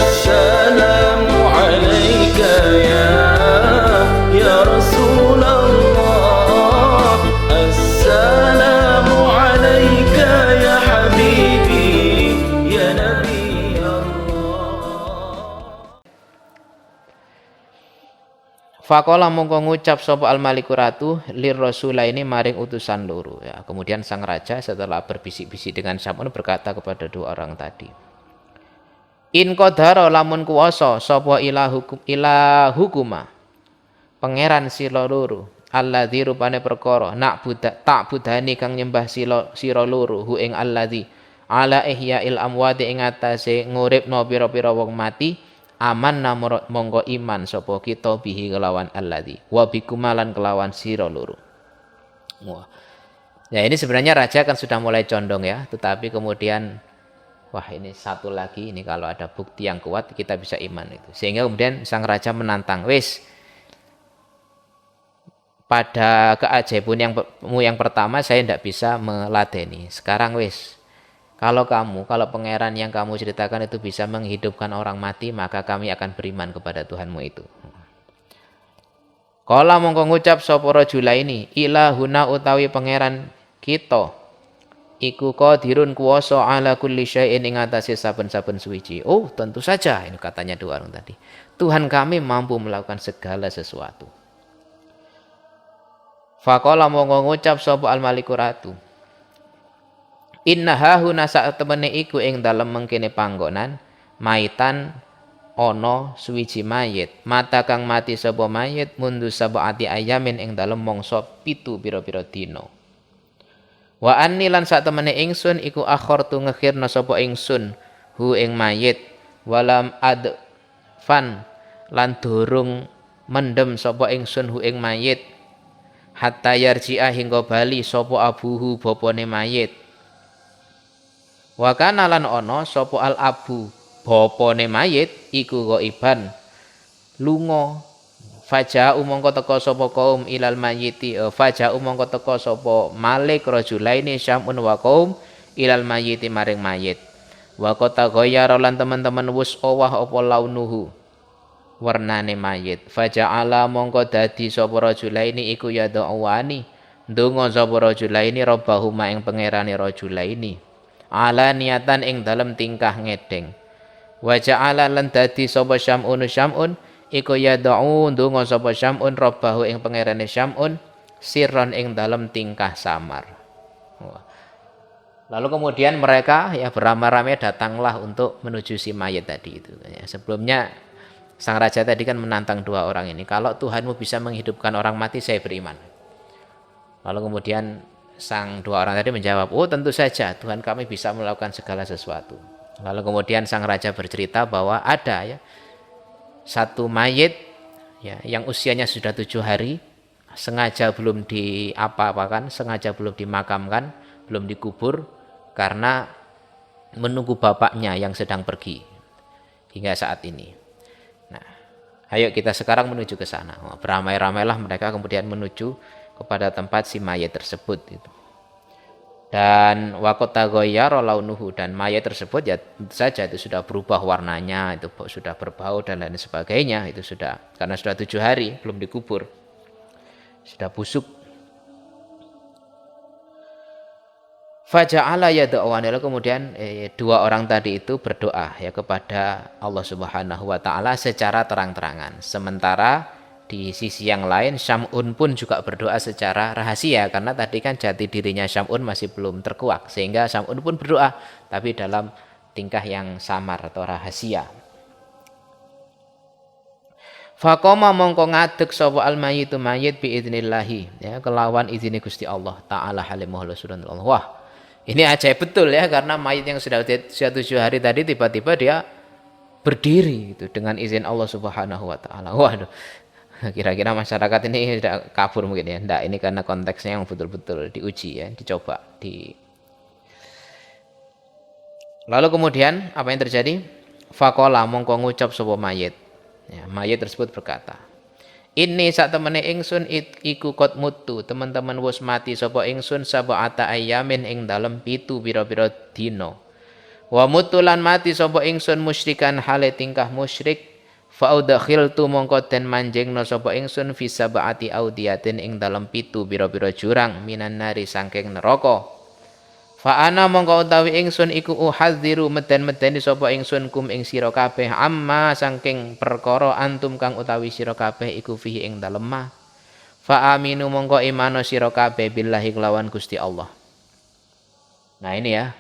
Assalamu alayka ya Rasulullah. Assalamu alayka ya habibi ya Nabi Allah. Faqala mongko ngucap sapa al-maliku ratu lir rasulaini maring utusan loro ya. Kemudian sang raja setelah berbisik-bisik dengan Syam'un berkata kepada dua orang tadi, in qadara lamun kuwasa sapa ilahukuma pangeran sira loro alladzi rupane perkara tak budani kang nyembah sira loro hu ing alladzi ala ihya'il amwati ing atase nguripno pira-pira wong mati aman monggo iman sapa kita bihi kelawan alladzi wa bikumalan kelawan sira loro. Wah. Ya ini sebenarnya raja kan sudah mulai condong ya, tetapi kemudian wah ini satu lagi ini kalau ada bukti yang kuat kita bisa iman itu. Sehingga kemudian sang raja menantang, wis pada keajaiban yang pertama saya tidak bisa meladeni. Sekarang wis kalau pangeran yang kamu ceritakan itu bisa menghidupkan orang mati, maka kami akan beriman kepada Tuhanmu itu. Kala mongko ngucap sapa rajula ini, ilahuna utawi pangeran kita iku qadirun kuwasa ala kulli syai'in ing atase saben-saben suwiji. Oh, tentu saja ini katanya dua orang tadi. Tuhan kami mampu melakukan segala sesuatu. Faqala mongko ngucap sapa al-maliku ratu, inna hahuna sak temene iku ing dalem mengkene panggonan maitan ana suwiji mayit mata kang mati sapa mayit mundu sab'ati ayamin ing dalem mangsa 7 pira-pira dina. Wa anni lan sak temene ingsun iku akhartu ngekhirna sapa ingsun hu ing mayit walam adfan lan durung mendem sapa ingsun hu ing mayit hatta yarji'a hingga bali sapa abuhu bapane mayit. Wa kana lan ana sapa al abu bapane mayit iku ghaiban lunga faja mongko teka sapa kaum ilal mayiti faja mongko teka sapa malik rajulaini Syam'un wa kaum ilal mayiti maring mayit wa qata ghayyara lan teman-teman wis owah apa launuhu warnane mayit faja'ala mongko dadi sapa rajulaini iku ya da'wani ndonga sapa rajulaini rabbahuma ing pangerane rajulaini ala niatan ing dalem tingkah ngedeng. Wa ja'ala lan dadi sapa Syam'un iku yad'u ndonga sapa Syam'un rabbahu ing pangerane Syam'un sirron ing dalem tingkah samar. Lalu kemudian mereka ya beramai-ramai datanglah untuk menuju si mayit tadi itu. Ya, sebelumnya sang raja tadi kan menantang dua orang ini, kalau Tuhanmu bisa menghidupkan orang mati saya beriman. Lalu kemudian sang dua orang tadi menjawab, oh tentu saja Tuhan kami bisa melakukan segala sesuatu. Lalu kemudian sang raja bercerita bahwa ada ya satu mayit ya yang usianya sudah 7 hari sengaja belum diapa-apakan, sengaja belum dimakamkan, belum dikubur karena menunggu bapaknya yang sedang pergi hingga saat ini. Nah, ayo kita sekarang menuju ke sana. Beramai-ramailah mereka kemudian menuju kepada tempat si mayat tersebut itu. Dan waqata ghayyara launuhu dan mayat tersebut ya tentu saja itu sudah berubah warnanya, itu sudah berbau dan lain sebagainya, itu sudah karena sudah 7 hari belum dikubur. Sudah busuk. Faja'ala yad'uani, kemudian dua orang tadi itu berdoa ya kepada Allah Subhanahu wa taala secara terang-terangan. Sementara di sisi yang lain Syam'un pun juga berdoa secara rahasia karena tadi kan jati dirinya Syam'un masih belum terkuak, sehingga Syam'un pun berdoa tapi dalam tingkah yang samar atau rahasia. Faqama mongko ngadeg sapa al mayyitu mayit bi idznillah ya kelawan izine Gusti Allah taala halimuhu subhanallah. Wah, ini ajaib betul ya, karena mayit yang sudah 7 hari tadi tiba-tiba dia berdiri gitu dengan izin Allah Subhanahu wa taala. Waduh. Kira-kira masyarakat ini tidak kabur mungkin ya. Enggak, ini karena konteksnya yang betul-betul diuji ya, dicoba. Lalu kemudian apa yang terjadi? Faqala mongko ngucap sapa mayit. Ya, mayit tersebut berkata, "Inni sak temene ingsun iku qad mutu, teman-teman wis mati sapa ingsun sab'ata ayyamin ing dalem 7 pira-pira dina. Wa mutulan mati sapa ingsun musyrikan hale tingkah musyrik fa udkhiltu mongko den manjingna sapa ingsun fi sab'ati audiyatin ing dalem 7 pira-pira jurang minan nari saking neraka. Fa ana mongko utawi ingsun iku uhadziru meden-medeni sapa ingsun kum ing sira kabeh amma saking perkara antum kang utawi sira kabeh iku fihi ing dalem ma. Fa aminu mongko imano sira kabeh billahi kelawan Gusti Allah. Nah ini ya.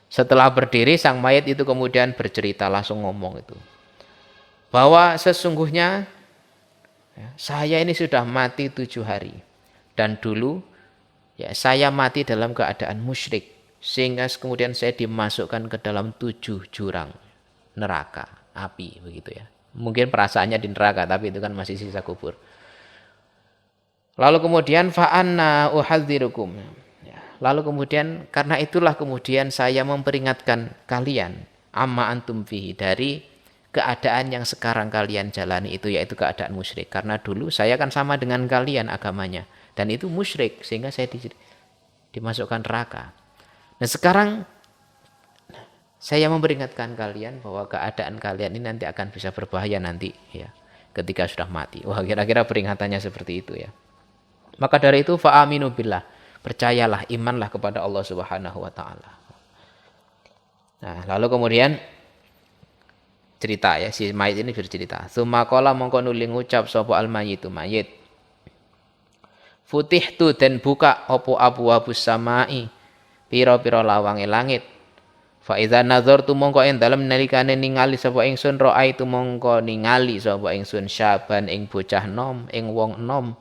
Setelah berdiri sang mayit itu kemudian bercerita langsung ngomong itu. Bahwa sesungguhnya ya, saya ini sudah mati 7 hari. Dan dulu ya saya mati dalam keadaan musyrik. Sehingga kemudian saya dimasukkan ke dalam 7 jurang neraka, api begitu ya. Mungkin perasaannya di neraka tapi itu kan masih sisa kubur. Lalu kemudian fa'anna uhadzirukum. Lalu kemudian karena itulah kemudian saya memperingatkan kalian amma antum fihi dari keadaan yang sekarang kalian jalani itu yaitu keadaan musyrik. Karena dulu saya kan sama dengan kalian agamanya dan itu musyrik sehingga saya dimasukkan neraka. Nah sekarang saya memperingatkan kalian bahwa keadaan kalian ini nanti akan bisa berbahaya nanti ya ketika sudah mati. Wah kira-kira peringatannya seperti itu ya. Maka dari itu fa'aminu billah. Percayalah, imanlah kepada Allah Subhanahu wa taala. Nah, lalu kemudian cerita ya, si mayit ini bercerita. Tsumma qala mongko nuli ngucap sapa al mayyitu mayit. Futihtu den buka apa abwabus samai, pira-pira lawange langit. Fa idza nazartu mongko ing dalem nalikane ningali sapa ingsun raaitu mongko ningali sapa ingsun syaban ing bocah nom, ing wong nom.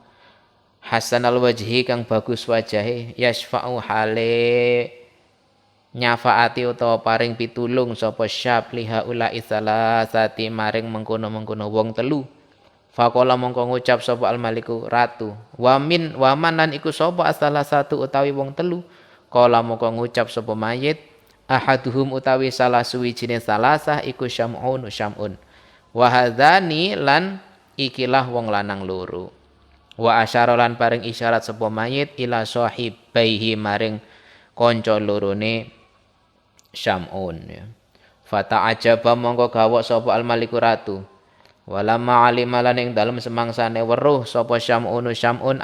Hasanal wajhi kang bagus wajahe yasfa'u hale nyafaati utawa paring pitulung sapa syab liha ula isalasati maring mengkono-mengkono wong telu. Faqala mongko ngucap sapa al maliku ratu waman lan iku sapa salah satu utawi wong telu. Qala mongko ngucap sapa mayit ahaduhum utawi salah suwijine salasah iku syam'un wa hadzani lan ikilah wong lanang loro. Wa asyara lan paring isyarat sapa mayit ila sahibaihi maring kanca lorone Syam'un ya. Fata'ajaba mongko gawok sapa al-maliku ratu. Walamma alima lan ing dalem semangsane weruh sapa Syam'un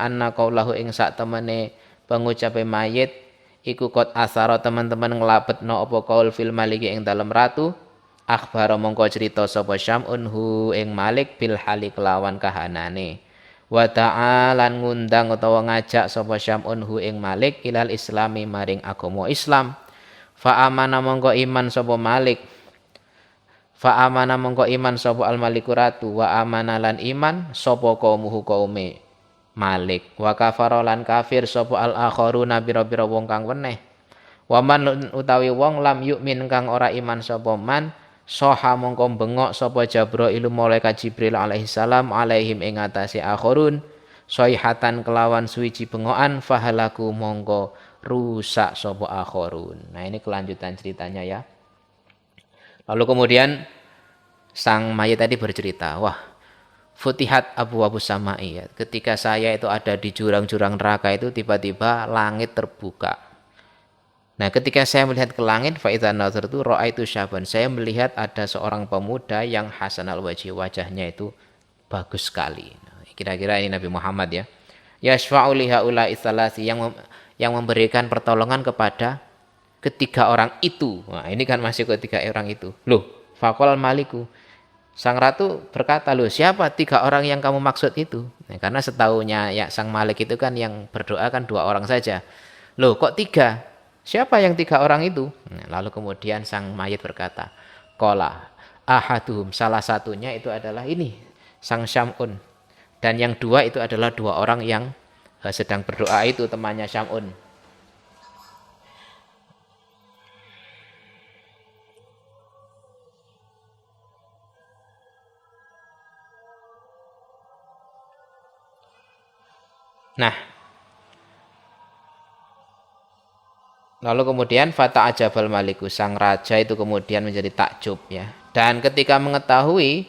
anna qaulahu ing sak temene pengucape mayit iku kot asara teman-teman nglapetno apa qaul fil maliki ing dalem ratu. Akhbara mongko cerita sapa Syam'un hu ing Malik bil hali kelawan kahanane. Wa ta'alan ngundang utawa ngajak sapa Syam'un hu ing Malik ilal islami maring agama Islam. Fa amana mongko iman sapa Malik. Fa amana mongko iman sapa al Maliku ratu wa amana lan iman sapa qaumuhu qaume Malik. Wa kafara lan kafir sapa al akharuna bira-bira wong kang weneh. Wa man utawi wong lam yukmin kang ora iman sapa man soha mongko bengok sapa Jabrailu malaikat Jibril alaihi salam alaihim ing atase akhirun soihatan kelawan suwiji bengokan fahalaku mongko rusak sapa akhirun. Nah ini kelanjutan ceritanya ya. Lalu kemudian sang mayit tadi bercerita, wah futihat abwabus samai ya. Ketika saya itu ada di jurang-jurang neraka itu tiba-tiba langit terbuka. Nah ketika saya melihat ke langit fa'idha nazartu ra'aitu syaban, saya melihat ada seorang pemuda yang hasanal wajhi, wajahnya itu bagus sekali. Nah, kira-kira ini Nabi Muhammad ya. Yashfa'u liha ula istalasi yang memberikan pertolongan kepada ketiga orang itu. Nah ini kan masih ketiga orang itu. Loh faqal maliku, sang ratu berkata, loh siapa 3 orang yang kamu maksud itu? Nah, karena setahunya ya sang Malik itu kan yang berdoa kan 2 orang saja. Loh kok 3? Siapa yang 3 orang itu? Nah, lalu kemudian sang mayit berkata, qala ahaduhum, salah satunya itu adalah ini sang Syam'un, dan yang 2 itu adalah 2 orang yang sedang berdoa itu temannya Syam'un. Nah lalu kemudian fata ajabal maliku, sang raja itu kemudian menjadi takjub ya. Dan ketika mengetahui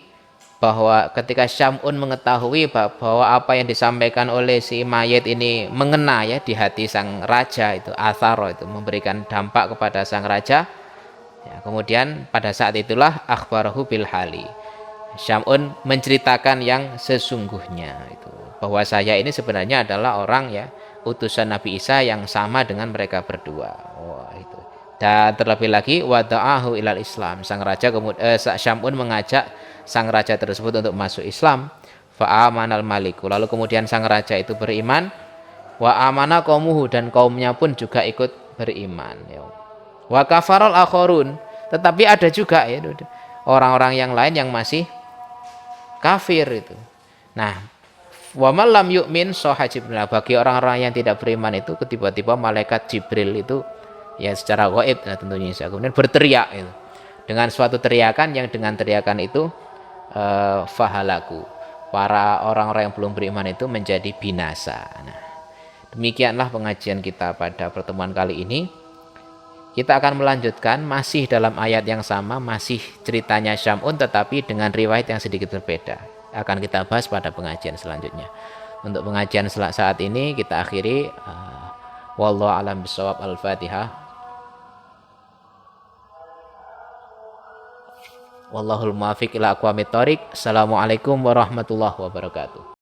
bahwa ketika Syam'un mengetahui bahwa apa yang disampaikan oleh si mayit ini mengena ya di hati sang raja itu, atharo itu memberikan dampak kepada sang raja, Ya, kemudian pada saat itulah akhbarahu bil hali. Syam'un menceritakan yang sesungguhnya itu, bahwa saya ini sebenarnya adalah orang ya utusan Nabi Isa yang sama dengan mereka berdua. Wah, itu. Dan terlebih lagi wada'ahu ilal Islam. Sang raja kemudian Syam'un mengajak sang raja tersebut untuk masuk Islam. Fa'amanal maliku. Lalu kemudian sang raja itu beriman. Wa amana qaumuhu, dan kaumnya pun juga ikut beriman. Ya. Wa kafarul akhorun. Tetapi ada juga ya orang-orang yang lain yang masih kafir itu. Nah, wa man lam yu'min soha Jibril. Bagi orang-orang yang tidak beriman itu tiba-tiba malaikat Jibril itu ya secara gaib nah tentunya kemudian berteriak itu. Dengan suatu teriakan yang dengan teriakan itu fahalaku. Para orang-orang yang belum beriman itu menjadi binasa. Nah, demikianlah pengajian kita pada pertemuan kali ini. Kita akan melanjutkan masih dalam ayat yang sama, masih ceritanya Syam'un tetapi dengan riwayat yang sedikit berbeda. Akan kita bahas pada pengajian selanjutnya. Untuk pengajian saat ini kita akhiri. Wallahu a'lam bishawab. Al-Fatihah. Wallahul muwaffiq ila aqwamit thoriq. Assalamualaikum warahmatullahi wabarakatuh.